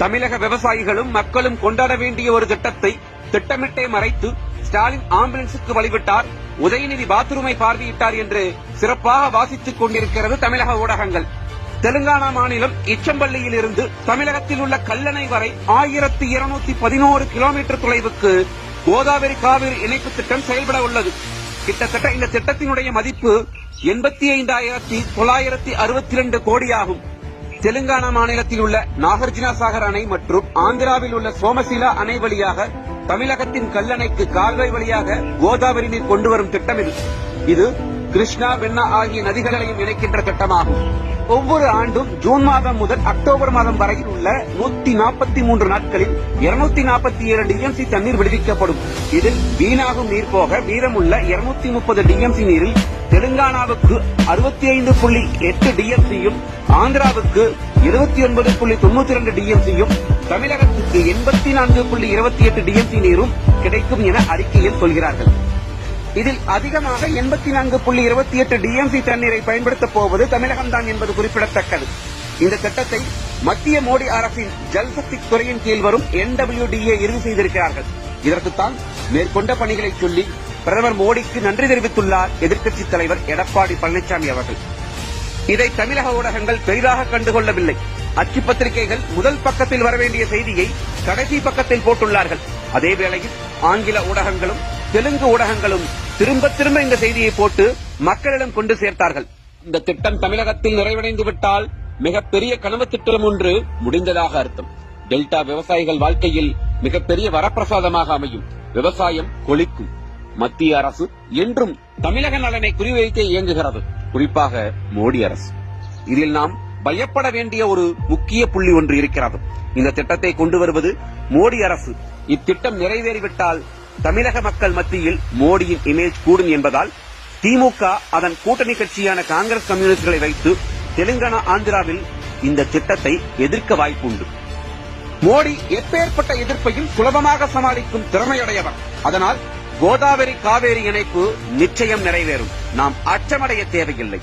தமிழக விவசாயிகளும் மக்களும் கொண்டாட வேண்டிய ஒரு திட்டத்தை திட்டமிட்டே மறைத்து ஸ்டாலின் ஆம்புலன்ஸுக்கு வழிவிட்டார், உதயநிதி பாத்ரூமை பார்வையிட்டார் என்று சிறப்பாக வாசித்துக் கொண்டிருக்கிறது தமிழக ஊடகங்கள். தெலுங்கானா மாநிலம் இச்சம்பள்ளியில் இருந்து தமிழகத்தில் உள்ள கல்லணை வரை 1211 கிலோமீட்டர் தொலைவுக்கு கோதாவரி காவிரி இணைப்பு திட்டம் செயல்பட உள்ளது. கிட்டத்தட்ட இந்த திட்டத்தினுடைய மதிப்பு 85,962 கோடியாகும். தெலுங்கானா மாநிலத்தில் உள்ள நாகார்ஜுனா சாகர் அணை மற்றும் ஆந்திராவில் உள்ள சோமசிலா அணை வழியாக தமிழகத்தின் கல்லணைக்கு கால்வாய் வழியாக கோதாவரி நீர் கொண்டு வரும் திட்டம் இது கிருஷ்ணா, வெண்ணா ஆகிய நதிகளையும் இணைக்கின்ற திட்டமாகும். ஒவ்வொரு ஆண்டும் ஜூன் மாதம் முதல் அக்டோபர் மாதம் வரையில் உள்ள 143 நாட்களில் 247 டிஎம்சி தண்ணீர் விடுவிக்கப்படும். இதில் வீணாகும் நீர் போக மீதமுள்ள 230 டிஎம்சி நீரில் தெலுங்கானாவுக்கு 65.8 டிஎம்சியும், ஆந்திராவுக்கு 29.92 டிஎம்சியும், தமிழகத்துக்கு 84.28 டிஎம்சி நீரும் கிடைக்கும் என அறிக்கையில் சொல்கிறார்கள். இதில் அதிகமாக 84.28 டிஎம்சி தண்ணீரை பயன்படுத்தப் போவது தமிழகம்தான் என்பது குறிப்பிடத்தக்கது. இந்த திட்டத்தை மத்திய மோடி அரசின் ஜல்சக்தி துறையின் கீழ் வரும் NWDA இறுதி செய்திருக்கிறார்கள். இதற்குத்தான் மேற்கொண்ட பணிகளை சொல்லி பிரதமர் மோடிக்கு நன்றி தெரிவித்துள்ளார் எதிர்க்கட்சித் தலைவர் எடப்பாடி பழனிசாமி அவர்கள். இதை தமிழக ஊடகங்கள் பெரிதாக கண்டுகொள்ளவில்லை. அச்சு பத்திரிகைகள் முதல் பக்கத்தில் வரவேண்டிய செய்தியை கடைசி பக்கத்தில் போட்டுள்ளார்கள். அதேவேளையில் ஆங்கில ஊடகங்களும் தெலுங்கு ஊடகங்களும் திரும்ப திரும்ப இந்த செய்தியை போட்டு மக்களிடம் கொண்டு சேர்த்தார்கள். இந்த திட்டம் தமிழகத்தில் நிறைவடைந்து விட்டால் மிகப்பெரிய கனவு திட்டம் ஒன்று முடிந்ததாக அர்த்தம். டெல்டா விவசாயிகள் வாழ்க்கையில் மிகப்பெரிய வரப்பிரசாதமாக அமையும். விவசாயம் கொளிக்கும். மத்திய அரசு என்றும் தமிழக நலனை குறிவைத்தே இயங்குகிறது, குறிப்பாக மோடி அரசு. இதில் நாம் பயப்பட வேண்டிய ஒரு முக்கிய புள்ளி ஒன்று இருக்கிறது. இந்த திட்டத்தை கொண்டு வருவது மோடி அரசு. இத்திட்டம் நிறைவேறிவிட்டால் தமிழக மக்கள் மத்தியில் மோடியின் இமேஜ் கூடும் என்பதால் திமுக அதன் கூட்டணி கட்சியான காங்கிரஸ் கம்யூனிஸ்டுகளை வைத்து தெலுங்கானா, ஆந்திராவில் இந்த திட்டத்தை எதிர்க்க வாய்ப்புண்டு. மோடி எப்பேற்பட்ட எதிர்ப்பையும் சுலபமாக சமாளிக்கும் திறமையுடையவர். அதனால் கோதாவரி காவேரி இணைப்பு நிச்சயம் நிறைவேறும். நாம் அச்சமடைய தேவையில்லை.